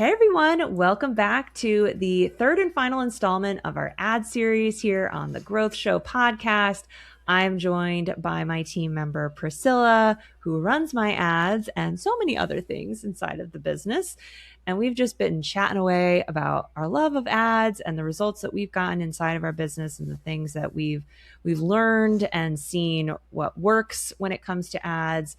Hey everyone, welcome back to the third and final installment of our ad series here on the Growth Show podcast. I'm joined by my team member Priscilla, who runs my ads and so many other things inside of the business. And we've just been chatting away about our love of ads and the results that we've gotten inside of our business and the things that we've learned and seen what works when it comes to ads.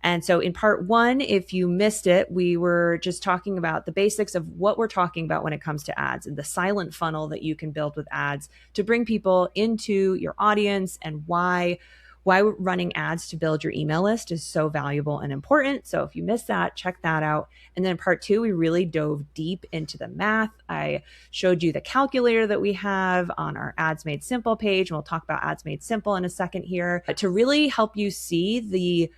And so in part one, if you missed it, we were just talking about the basics of what we're talking about when it comes to ads and the silent funnel that you can build with ads to bring people into your audience and why running ads to build your email list is so valuable and important. So if you missed that, check that out. And then in part two, we really dove deep into the math. I showed you the calculator that we have on our Ads Made Simple page. And we'll talk about Ads Made Simple in a second here to really help you see the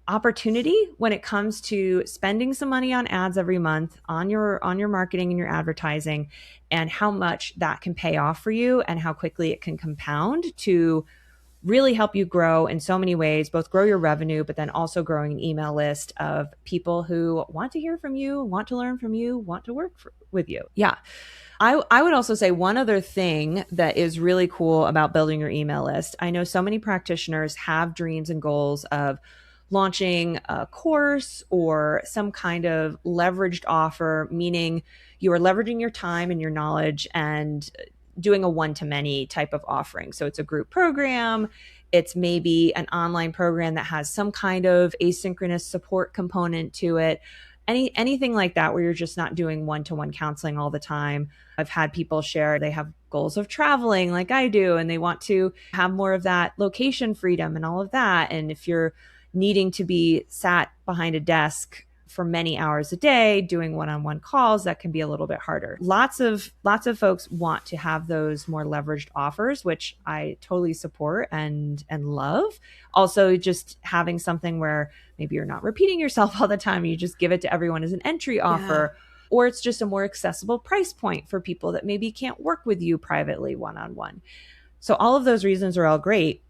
opportunity when it comes to spending some money on ads every month on your marketing and your advertising, and how much that can pay off for you and how quickly it can compound to really help you grow in so many ways, both grow your revenue, but then also growing an email list of people who want to hear from you, want to learn from you, want to work with you. Yeah. I would also say one other thing that is really cool about building your email list. I know so many practitioners have dreams and goals of launching a course or some kind of leveraged offer, meaning you are leveraging your time and your knowledge and doing a one-to-many type of offering. So it's a group program. It's maybe an online program that has some kind of asynchronous support component to it. Anything like that where you're just not doing one-to-one counseling all the time. I've had people share they have goals of traveling like I do, and they want to have more of that location freedom and all of that. And if you're needing to be sat behind a desk for many hours a day doing one-on-one calls, that can be a little bit harder. Lots of folks want to have those more leveraged offers, which I totally support and love. Also, just having something where maybe you're not repeating yourself all the time, you just give it to everyone as an entry offer, or it's just a more accessible price point for people that maybe can't work with you privately one-on-one. So all of those reasons are all great.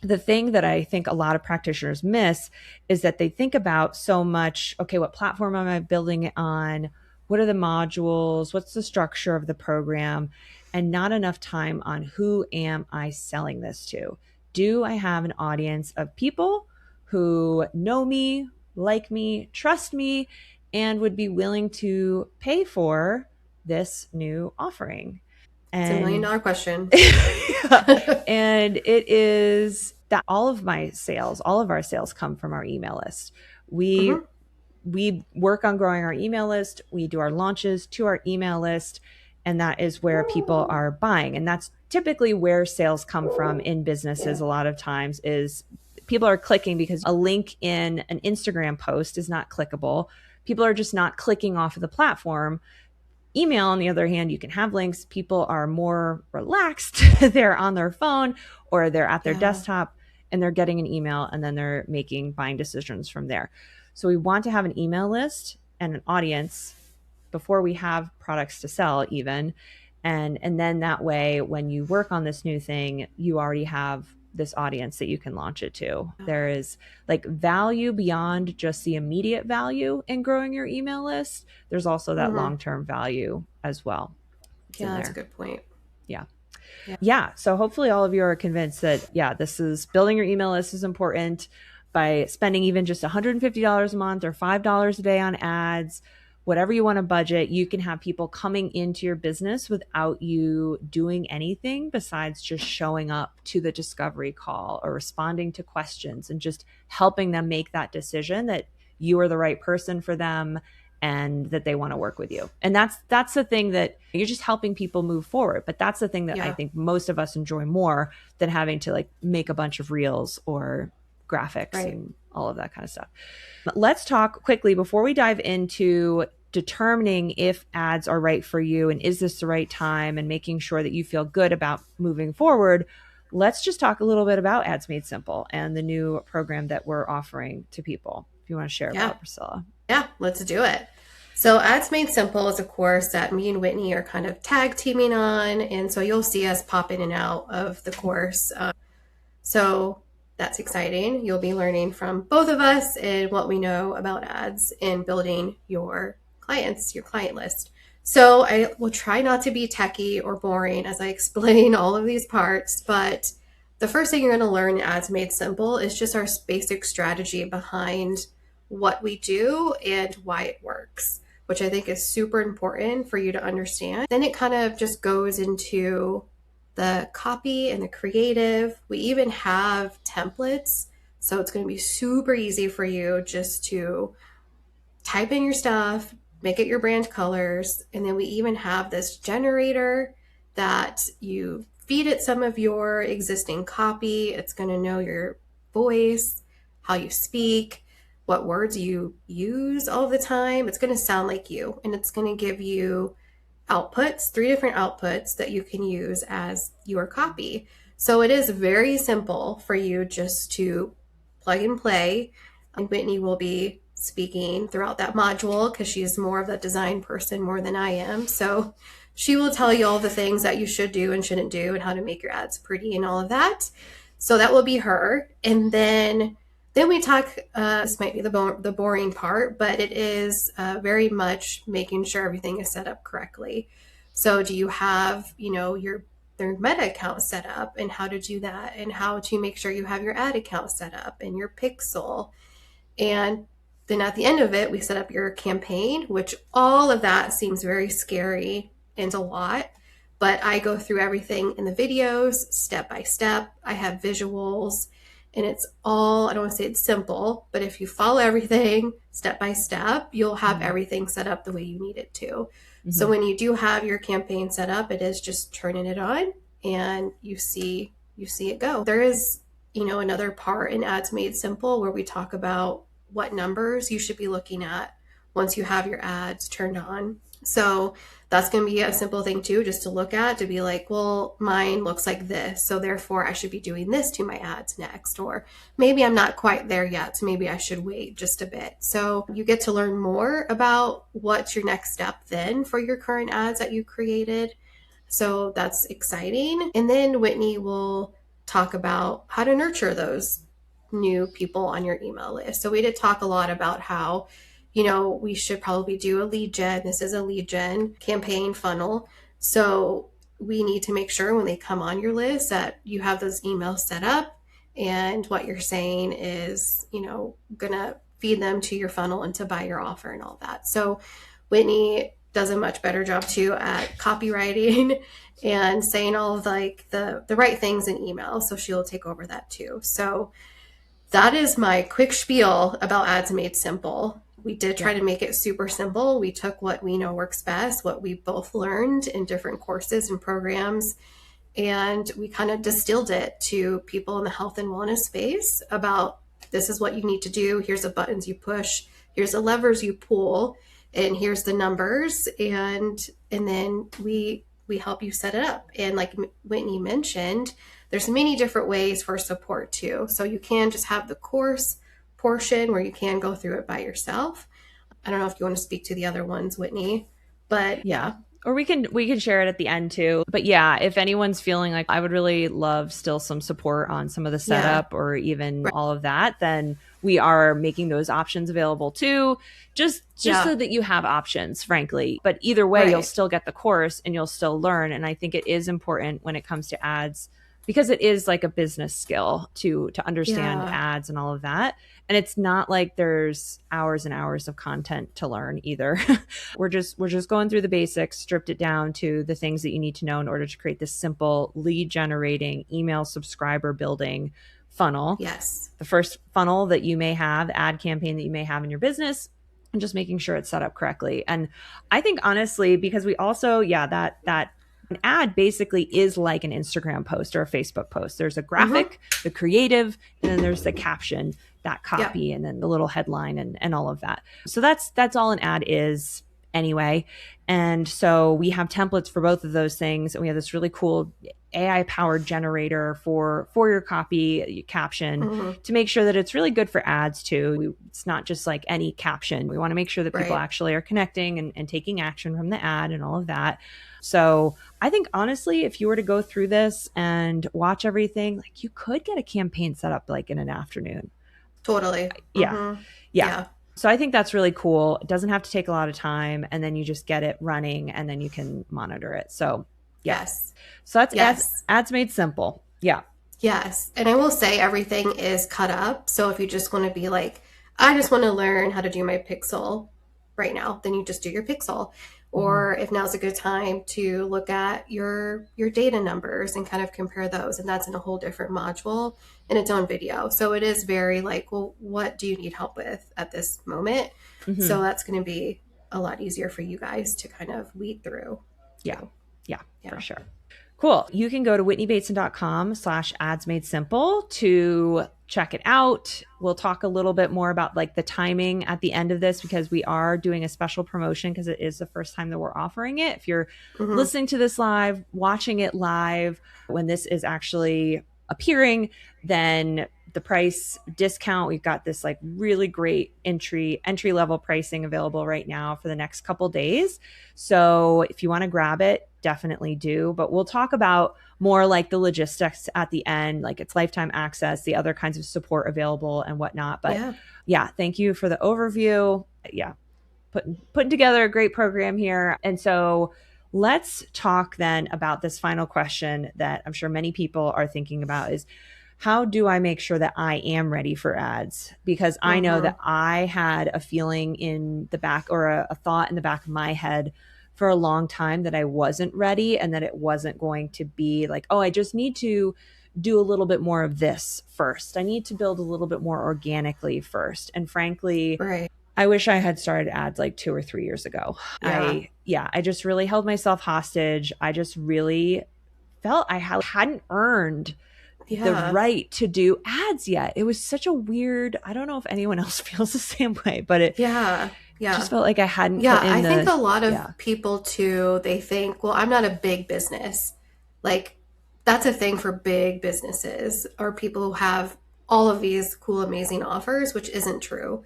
The thing that I think a lot of practitioners miss is that they think about so much, okay, what platform am I building it on? What are the modules? What's the structure of the program? And not enough time on who am I selling this to? Do I have an audience of people who know me, like me, trust me, and would be willing to pay for this new offering? It's $1 million question. And it is that all of our sales come from our email list. We work on growing our email list. We do our launches to our email list, and that is where people are buying. And that's typically where sales come from in businesses. A lot of times is people are clicking because a link in an Instagram post is not clickable. People are just not clicking off of the platform. Email, on the other hand, you can have links. People are more relaxed. They're on their phone or they're at their desktop and they're getting an email, and then they're making buying decisions from there. So we want to have an email list and an audience before we have products to sell even. And then that way, when you work on this new thing, you already have this audience that you can launch it to. There is like value beyond just the immediate value in growing your email list. There's also that long-term value as well. Yeah, that's a good point. Yeah. So hopefully all of you are convinced that, this is building your email list is important. By spending even just $150 a month or $5 a day on ads, whatever you want to budget, you can have people coming into your business without you doing anything besides just showing up to the discovery call or responding to questions and just helping them make that decision that you are the right person for them and that they want to work with you. And that's the thing that you're just helping people move forward. But that's the thing that I think most of us enjoy more than having to like make a bunch of reels or graphics and all of that kind of stuff. But let's talk quickly before we dive into determining if ads are right for you and is this the right time and making sure that you feel good about moving forward. Let's just talk a little bit about Ads Made Simple and the new program that we're offering to people. If you want to share about it, Priscilla. Yeah, let's do it. So Ads Made Simple is a course that me and Whitney are kind of tag teaming on. And so you'll see us pop in and out of the course. So that's exciting. You'll be learning from both of us and what we know about ads and building your clients, your client list. So I will try not to be techie or boring as I explain all of these parts, but the first thing you're going to learn in Ads Made Simple is just our basic strategy behind what we do and why it works, which I think is super important for you to understand. Then it kind of just goes into the copy and the creative. We even have templates, so it's going to be super easy for you just to type in your stuff, make it your brand colors, and then we even have this generator that you feed it some of your existing copy. It's going to know your voice, how you speak, what words you use all the time. It's going to sound like you, and it's going to give you outputs, 3 different outputs that you can use as your copy. So it is very simple for you just to plug and play. And Whitney will be speaking throughout that module because she's more of a design person more than I am. So she will tell you all the things that you should do and shouldn't do and how to make your ads pretty and all of that. So that will be her. And then we talk, this might be the boring part, but it is very much making sure everything is set up correctly. So do you have, their Meta account set up and how to do that and how to make sure you have your ad account set up and your pixel. And then at the end of it, we set up your campaign, which all of that seems very scary and a lot. But I go through everything in the videos step by step. I have visuals. And it's all, I don't want to say it's simple, but if you follow everything step by step, you'll have everything set up the way you need it to. Mm-hmm. So when you do have your campaign set up, it is just turning it on and you see it go. There is, another part in Ads Made Simple where we talk about what numbers you should be looking at once you have your ads turned on. So that's going to be a simple thing too, just to look at, to be like, well, mine looks like this, so therefore I should be doing this to my ads next. Or maybe I'm not quite there yet, so maybe I should wait just a bit. So you get to learn more about what's your next step then for your current ads that you created. So that's exciting. And then Whitney will talk about how to nurture those new people on your email list. So we did talk a lot about how we should probably do a lead gen. This is a lead gen campaign funnel. So we need to make sure when they come on your list that you have those emails set up and what you're saying is, going to feed them to your funnel and to buy your offer and all that. So Whitney does a much better job too at copywriting and saying all of the right things in email. So she'll take over that too. So that is my quick spiel about Ads Made Simple. We did try to make it super simple. We took what we know works best, what we both learned in different courses and programs, and we kind of distilled it to people in the health and wellness space about this is what you need to do. Here's the buttons you push. Here's the levers you pull, and here's the numbers. And then we help you set it up. And like Whitney mentioned, there's many different ways for support too. So you can just have the course portion where you can go through it by yourself. I don't know if you want to speak to the other ones, Whitney, but yeah. Or we can share it at the end too. But yeah, if anyone's feeling like I would really love still some support on some of the setup or even all of that, then we are making those options available too, just so that you have options, frankly. But either way, you'll still get the course and you'll still learn. And I think it is important when it comes to ads, because it is like a business skill to understand ads and all of that. And it's not like there's hours and hours of content to learn either. We're just going through the basics, stripped it down to the things that you need to know in order to create this simple lead generating email subscriber building funnel. Yes. The first funnel that you may have, ad campaign that you may have in your business, and just making sure it's set up correctly. And I think honestly, because we also, that an ad basically is like an Instagram post or a Facebook post. There's a graphic, the creative, and then there's the caption, that copy, and then the little headline and all of that. So that's all an ad is anyway. And so we have templates for both of those things. And we have this really cool AI powered generator for your copy caption to make sure that it's really good for ads too. It's not just like any caption. We want to make sure that people actually are connecting and taking action from the ad and all of that. So I think honestly, if you were to go through this and watch everything, like you could get a campaign set up like in an afternoon. Totally. Yeah. So I think that's really cool. It doesn't have to take a lot of time, and then you just get it running and then you can monitor it. So yeah. Yes. So that's Yes. ads made simple. Yeah. Yes. And I will say everything is cut up. So if you just want to be like, I just want to learn how to do my pixel right now, then you just do your pixel. Mm-hmm. Or if now's a good time to look at your data numbers and kind of compare those. And that's in a whole different module in its own video. So it is very like, well, what do you need help with at this moment? Mm-hmm. So that's going to be a lot easier for you guys to kind of weed through Yeah. too. Yeah, for Yeah. sure. Cool. You can go to whitneybateson.com/ads made simple to check it out. We'll talk a little bit more about like the timing at the end of this because we are doing a special promotion because it is the first time that we're offering it. If you're Mm-hmm. listening to this live, watching it live, when this is actually appearing, then the price discount, we've got this like really great entry level pricing available right now for the next couple days. So if you want to grab it, definitely do. But we'll talk about more like the logistics at the end, like its lifetime access, the other kinds of support available and whatnot. But yeah, thank you for the overview. Yeah, putting together a great program here. And so let's talk then about this final question that I'm sure many people are thinking about is how do I make sure that I am ready for ads? Because I know that I had a feeling in the back or a thought in the back of my head for a long time that I wasn't ready and that it wasn't going to be like, oh, I just need to do a little bit more of this first. I need to build a little bit more organically first. And frankly, Right. I wish I had started ads like 2 or 3 years ago. Yeah. I just really held myself hostage. I just really felt I hadn't earned the Yeah. right to do ads yet. It was such a weird, I don't know if anyone else feels the same way, but it Yeah. just felt like I hadn't Yeah, put in I think the, a lot of people too, they think, well, I'm not a big business. Like, that's a thing for big businesses or people who have all of these cool, amazing offers, which isn't true.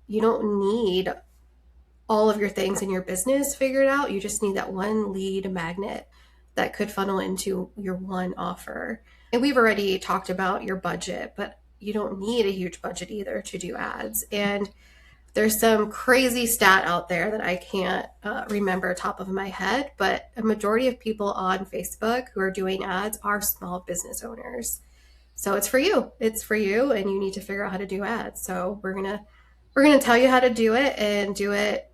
You don't need all of your things in your business figured out. You just need that one lead magnet that could funnel into your one offer. And we've already talked about your budget, but you don't need a huge budget either to do ads. And there's some crazy stat out there that I can't remember top of my head, but a majority of people on Facebook who are doing ads are small business owners. So it's for you. It's for you, and you need to figure out how to do ads. So we're gonna tell you how to do it and do it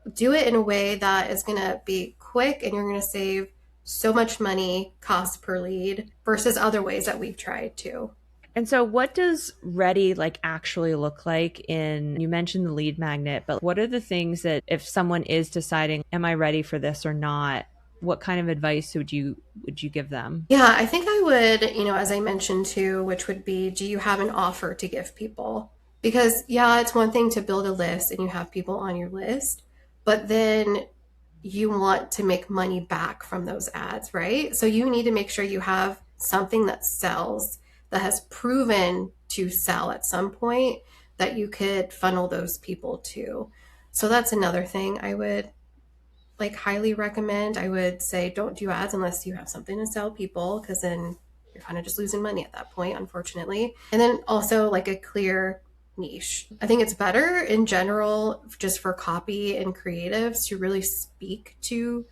in a way that is gonna be quick, and you're gonna save so much money cost per lead versus other ways that we've tried to. And so what does ready like actually look like in, you mentioned the lead magnet, but what are the things that if someone is deciding, am I ready for this or not? What kind of advice would you give them? Yeah, I think I would, as I mentioned too, which would be, do you have an offer to give people? Because yeah, it's one thing to build a list and you have people on your list, but then you want to make money back from those ads, right? So you need to make sure you have something that sells, that has proven to sell at some point that you could funnel those people to. So that's another thing I would like highly recommend. I would say don't do ads unless you have something to sell people because then you're kind of just losing money at that point, unfortunately. And then also like a clear niche. I think it's better in general just for copy and creatives to really speak to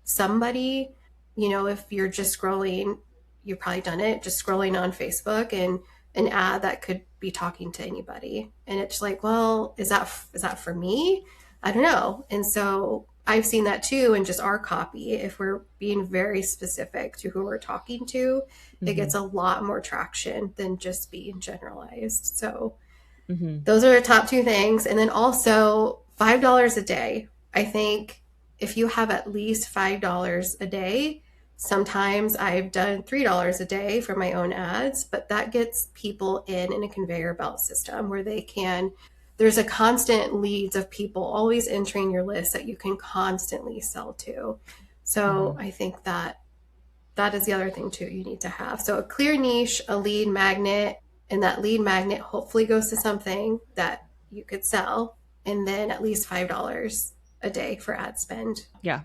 somebody. If you're just scrolling, you've probably done it, just scrolling on Facebook and an ad that could be talking to anybody. And it's like, well, is that for me? I don't know. And so I've seen that too in just our copy. If we're being very specific to who we're talking to, it gets a lot more traction than just being generalized. So those are the top two things. And then also $5 a day. I think if you have at least $5 a day, sometimes I've done $3 a day for my own ads, but that gets people in a conveyor belt system where there's a constant leads of people always entering your list that you can constantly sell to. So I think that is the other thing too you need to have. So a clear niche, a lead magnet, and that lead magnet hopefully goes to something that you could sell, and then at least $5 a day for ad spend. Yeah.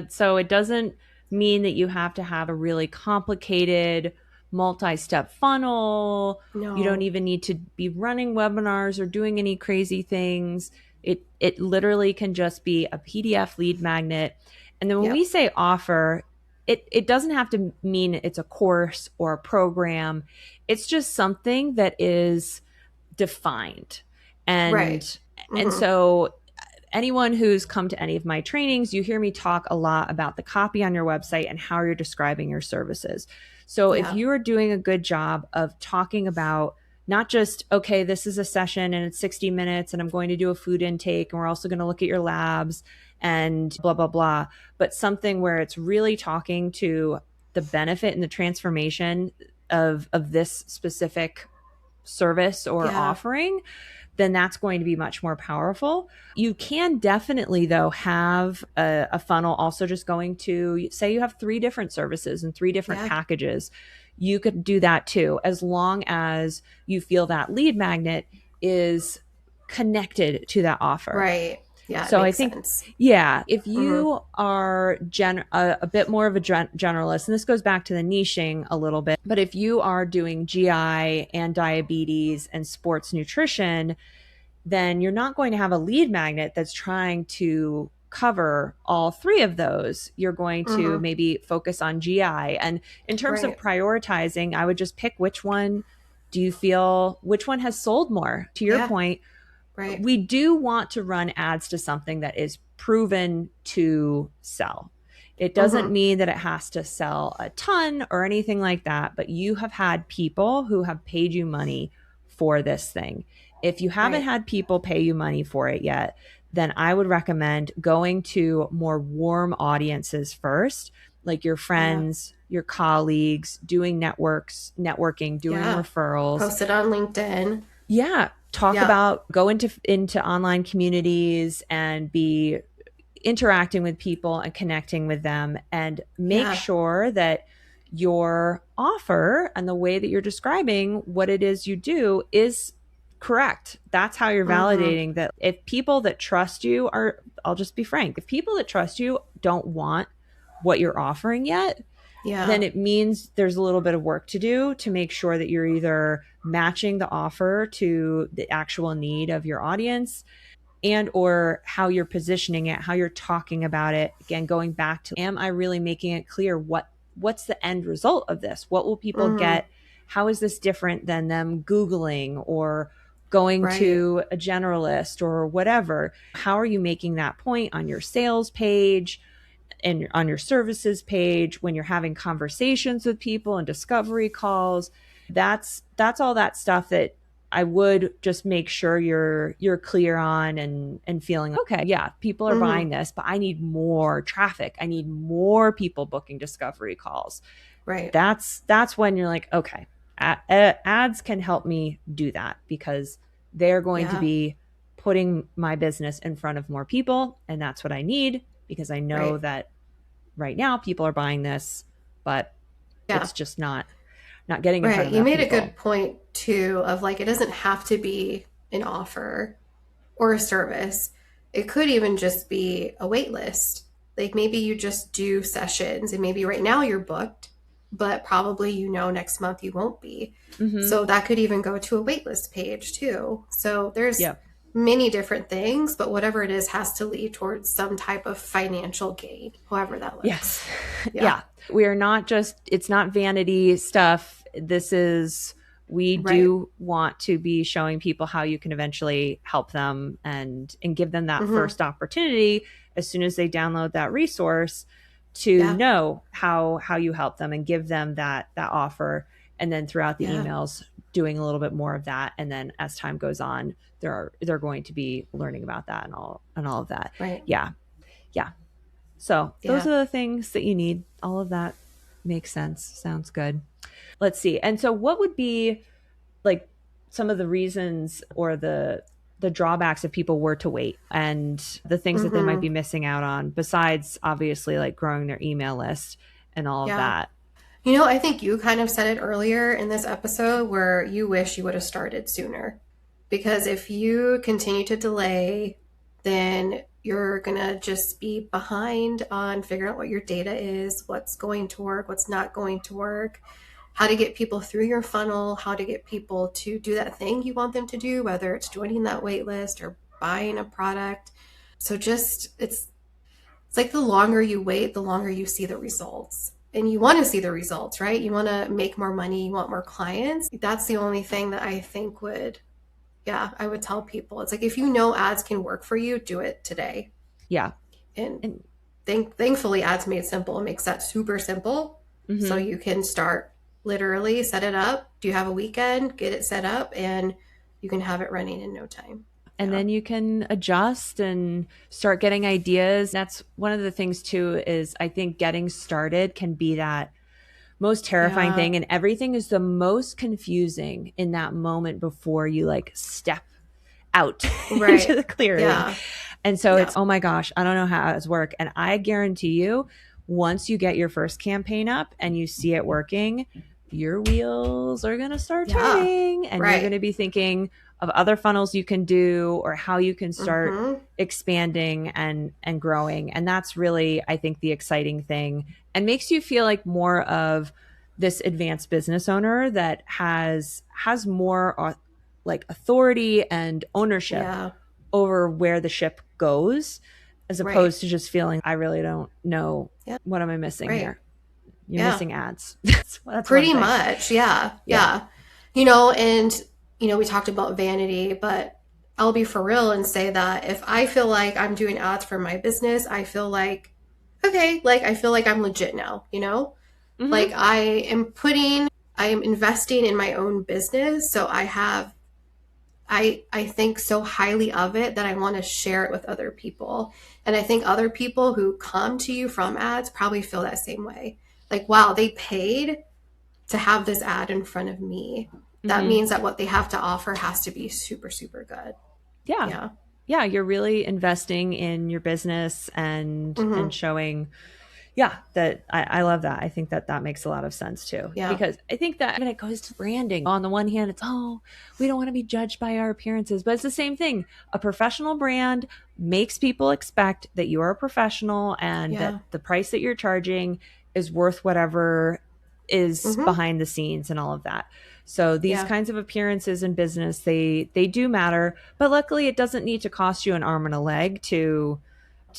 So it doesn't mean that you have to have a really complicated multi-step funnel. You don't No. even need to be running webinars or doing any crazy things. It literally can just be a PDF lead magnet. And then when we Yep. say offer, it doesn't have to mean it's a course or a program. It's just something that is defined. Right. And Mm-hmm. so anyone who's come to any of my trainings, you hear me talk a lot about the copy on your website and how you're describing your services. So if Yeah. you are doing a good job of talking about not just, okay, this is a session and it's 60 minutes and I'm going to do a food intake and we're also going to look at your labs and blah, blah, blah, but something where it's really talking to the benefit and the transformation of this specific service or Yeah. offering, then that's going to be much more powerful. You can definitely, though, have a funnel also just going to, say you have 3 different services and 3 different Yeah. packages. You could do that too, as long as you feel that lead magnet is connected to that offer. Right. Yeah, it So I makes think, sense. yeah, if Mm-hmm. you are a bit more of a generalist, and this goes back to the niching a little bit, but if you are doing GI and diabetes and sports nutrition, then you're not going to have a lead magnet that's trying to cover all 3 of those. You're going to Mm-hmm. maybe focus on GI. And in terms of Right. prioritizing, I would just pick which one do you feel, which one has sold more. To your Yeah. point, Right. we do want to run ads to something that is proven to sell. It doesn't Mm-hmm. mean that it has to sell a ton or anything like that, but you have had people who have paid you money for this thing. If you haven't Right. had people pay you money for it yet, then I would recommend going to more warm audiences first, like your Yeah. friends, your colleagues, doing networking, doing Yeah. referrals. Post it on LinkedIn. Yeah, talk Yeah. about, go into online communities and be interacting with people and connecting with them, and make Yeah. sure that your offer and the way that you're describing what it is you do is correct. That's how you're Mm-hmm. validating that. If people that trust you are, I'll just be frank, if people that trust you don't want what you're offering yet, then Yeah. it means there's a little bit of work to do to make sure that you're either matching the offer to the actual need of your audience, and or how you're positioning it, how you're talking about it. Again, going back to, am I really making it clear what's the end result of this? What will people Mm-hmm. get? How is this different than them Googling or going Right. to a generalist or whatever? How are you making that point on your sales page and on your services page when you're having conversations with people and discovery calls? That's all that stuff that I would just make sure you're clear on, and feeling okay, yeah, people are Mm-hmm. buying this, but I need more traffic. I need more people booking discovery calls. Right. That's when you're like, okay, ads can help me do that, because they're going to Yeah. be putting my business in front of more people, and that's what I need, because I know Right. that right now people are buying this, but Yeah. it's just not getting in front Right. of You enough made a people. good point too of like it doesn't have to be an offer or a service. It could even just be a wait list. Like maybe you just do sessions and maybe right now you're booked, but probably next month you won't be. Mm-hmm. So that could even go to a wait list page too. So there's Yep. many different things, but whatever it is has to lead towards some type of financial gain, however that looks. Yes. Yeah. Yeah. We are not just, it's not vanity stuff. This is, we Right. do want to be showing people how you can eventually help them, and give them that Mm-hmm. first opportunity as soon as they download that resource, to Yeah. know how you help them and give them that offer. And then throughout the Yeah. emails, doing a little bit more of that. And then as time goes on, they're going to be learning about that and all of that. Right. Yeah. Yeah. So those Yeah. are the things that you need. All of that makes sense. Sounds good. Let's see. And so what would be like some of the reasons or the drawbacks if people were to wait, and the things that they might Mm-hmm. be missing out on, besides obviously like growing their email list and all of Yeah. that? I think you kind of said it earlier in this episode where you wish you would have started sooner. Because if you continue to delay, then you're going to just be behind on figuring out what your data is, what's going to work, what's not going to work, how to get people through your funnel, how to get people to do that thing you want them to do, whether it's joining that wait list or buying a product. So just it's like the longer you wait, the longer you see the results. And you want to see the results, right? You want to make more money, you want more clients. That's the only thing that I think would, yeah, I would tell people. It's like, if you know ads can work for you, do it today. Yeah. And thankfully, Ads Made Simple makes that super simple. Mm-hmm. So you can start, literally set it up. Do you have a weekend? Get it set up, and you can have it running in no time. And then you can adjust and start getting ideas. That's one of the things too, is I think getting started can be that most terrifying thing. And everything is the most confusing in that moment before you like step out into the clearing. Yeah. And so it's, oh my gosh, I don't know how it's work. And I guarantee you, once you get your first campaign up and you see it working, your wheels are going to start turning, and you're going to be thinking of other funnels you can do or how you can start expanding and growing. And that's really, I think, the exciting thing, and makes you feel like more of this advanced business owner that has more like authority and ownership over where the ship goes, as opposed to just feeling, I really don't know, what am I missing here? You're missing ads. That's pretty much. Yeah. You know, and we talked about vanity, but I'll be for real and say that if I feel like I'm doing ads for my business, I feel like, okay, like I feel like I'm legit now, like I am investing in my own business. So I think so highly of it that I want to share it with other people. And I think other people who come to you from ads probably feel that same way. Like, wow, they paid to have this ad in front of me. That means that what they have to offer has to be super, super good. Yeah. You're really investing in your business and showing, that I love that. I think that makes a lot of sense too. Yeah. Because I think that when it goes to branding, on the one hand, it's, we don't want to be judged by our appearances, but it's the same thing. A professional brand makes people expect that you are a professional, and that the price that you're charging is worth whatever is behind the scenes and all of that. So these kinds of appearances in business, they do matter, but luckily it doesn't need to cost you an arm and a leg to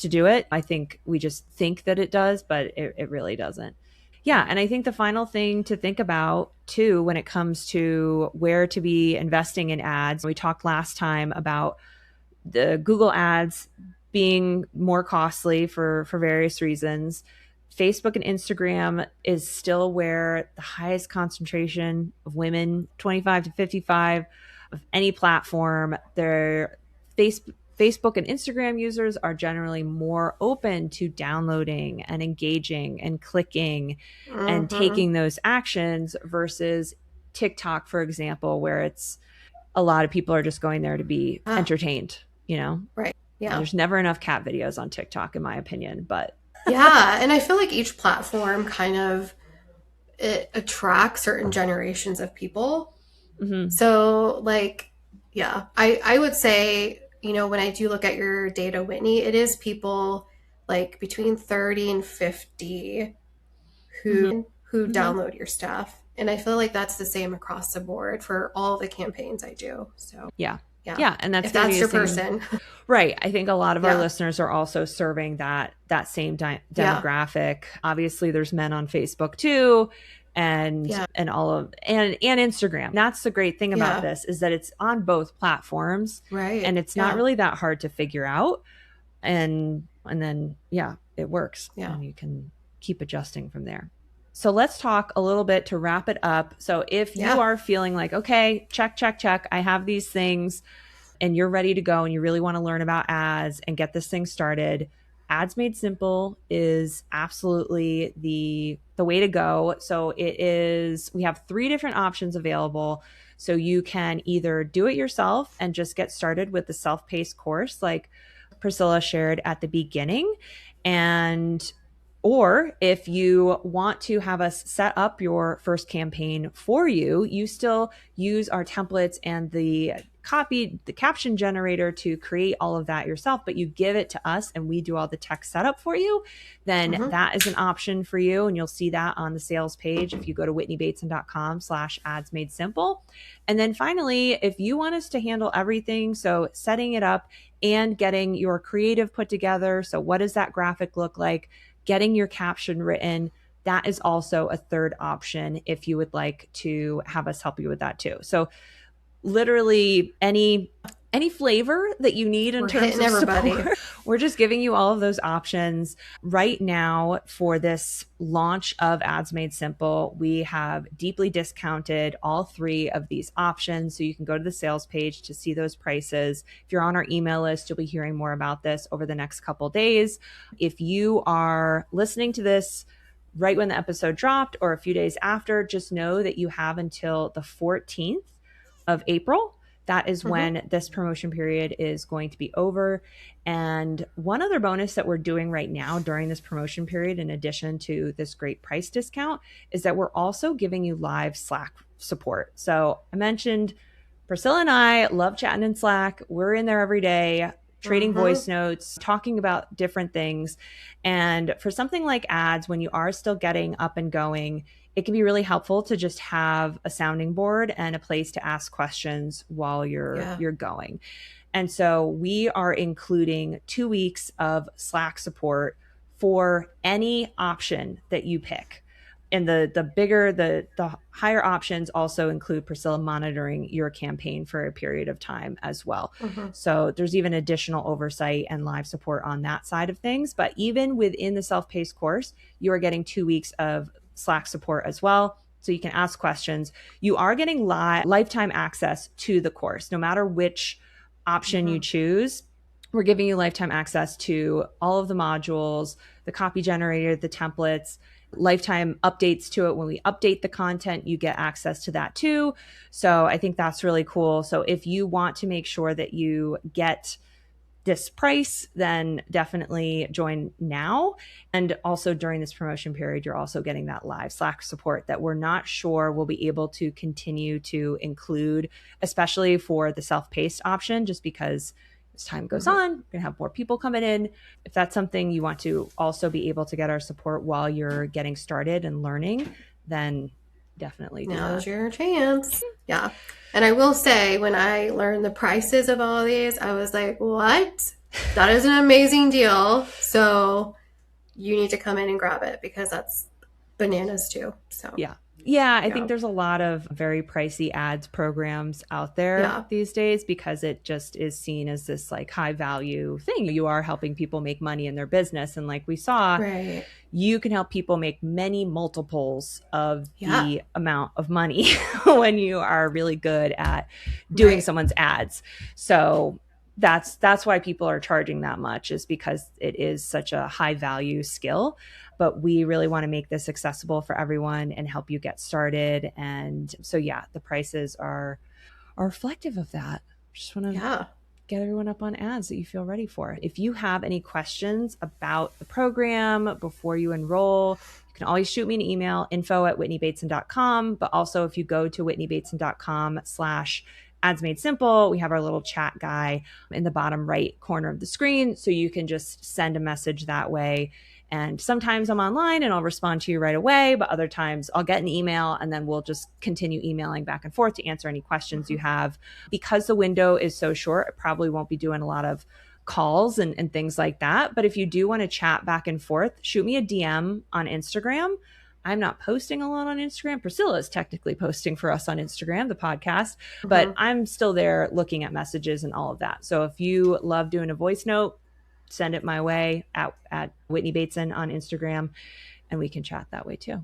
do it. I think we just think that it does, but it really doesn't. Yeah. And I think the final thing to think about too, when it comes to where to be investing in ads, we talked last time about the Google ads being more costly for various reasons. Facebook and Instagram is still where the highest concentration of women, 25 to 55, of any platform. Their Facebook and Instagram users are generally more open to downloading and engaging and clicking and taking those actions, versus TikTok, for example, where it's a lot of people are just going there to be entertained, Right. Yeah. There's never enough cat videos on TikTok, in my opinion, but and I feel like each platform kind of, it attracts certain generations of people. So like, I would say, when I do look at your data, Whitney, it is people like between 30 and 50 who download your stuff. And I feel like that's the same across the board for all the campaigns I do. So yeah. And that's your person. Right. I think a lot of our listeners are also serving that same demographic. Obviously there's men on Facebook too, and all of, and Instagram. That's the great thing about this, is that it's on both platforms. Right. And it's not really that hard to figure out. And then, it works. Yeah. And you can keep adjusting from there. So let's talk a little bit to wrap it up. So if you are feeling like, okay, check, I have these things, and you're ready to go and you really want to learn about ads and get this thing started, Ads Made Simple is absolutely the way to go. So we have 3 different options available. So you can either do it yourself and just get started with the self-paced course like Priscilla shared at the beginning, or if you want to have us set up your first campaign for you, you still use our templates and the copy, the caption generator to create all of that yourself, but you give it to us and we do all the tech setup for you, then that is an option for you. And you'll see that on the sales page if you go to whitneybateson.com/ads made simple. And then finally, if you want us to handle everything, so setting it up and getting your creative put together. So what does that graphic look like? Getting your caption written. That is also a third option if you would like to have us help you with that too. So literally any flavor that you need in terms of support. We're just giving you all of those options right now for this launch of Ads Made Simple. We have deeply discounted all three of these options. So you can go to the sales page to see those prices. If you're on our email list, you'll be hearing more about this over the next couple of days. If you are listening to this right when the episode dropped or a few days after, just know that you have until the 14th of April. That is when this promotion period is going to be over. And one other bonus that we're doing right now during this promotion period, in addition to this great price discount, is that we're also giving you live Slack support. So I mentioned Priscilla and I love chatting in Slack. We're in there every day, trading voice notes, talking about different things. And for something like ads, when you are still getting up and going, it can be really helpful to just have a sounding board and a place to ask questions while you're going. And so we are including 2 weeks of Slack support for any option that you pick. And the higher options also include Priscilla monitoring your campaign for a period of time as well. So there's even additional oversight and live support on that side of things. But even within the self-paced course, you are getting 2 weeks of Slack support as well. So you can ask questions. You are getting lifetime access to the course. No matter which option you choose, we're giving you lifetime access to all of the modules, the copy generator, the templates, lifetime updates to it. When we update the content, you get access to that too. So I think that's really cool. So if you want to make sure that you get this price, then definitely join now. And also during this promotion period, you're also getting that live Slack support that we're not sure we'll be able to continue to include, especially for the self-paced option, just because as time goes on, we're going to have more people coming in. If that's something you want to also be able to get our support while you're getting started and learning, then definitely now's your chance. Yeah. And I will say, when I learned the prices of all of these, I was like, what? That is an amazing deal. So you need to come in and grab it, because that's bananas too. So yeah, I think there's a lot of very pricey ads programs out there these days, because it just is seen as this like high value thing. You are helping people make money in their business. And like we saw, you can help people make many multiples of the amount of money when you are really good at doing someone's ads. So that's why people are charging that much, is because it is such a high value skill. But we really want to make this accessible for everyone and help you get started. And so, the prices are reflective of that. Just want to get everyone up on ads that you feel ready for. If you have any questions about the program before you enroll, you can always shoot me an email, info@whitneybateson.com. But also, if you go to whitneybateson.com/Ads Made Simple, we have our little chat guy in the bottom right corner of the screen. So you can just send a message that way. And sometimes I'm online and I'll respond to you right away, but other times I'll get an email and then we'll just continue emailing back and forth to answer any questions you have. Because the window is so short, I probably won't be doing a lot of calls and things like that. But if you do want to chat back and forth, shoot me a DM on Instagram. I'm not posting a lot on Instagram. Priscilla is technically posting for us on Instagram, the podcast, but I'm still there looking at messages and all of that. So if you love doing a voice note, send it my way at Whitney Bateson on Instagram, and we can chat that way too.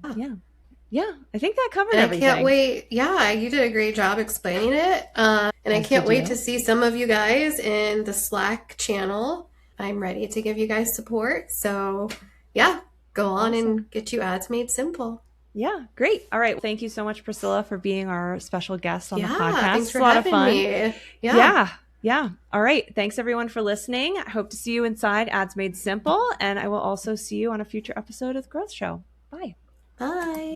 Yeah. I think that covered everything. I can't wait. Yeah, you did a great job explaining it. And I can't wait to see some of you guys in the Slack channel. I'm ready to give you guys support. So go on and get you ads made simple. Yeah, great. All right. Thank you so much, Priscilla, for being our special guest on the podcast. Thanks for a lot having of fun. Me. Yeah. All right. Thanks everyone for listening. I hope to see you inside Ads Made Simple, and I will also see you on a future episode of The Growth Show. Bye. Bye.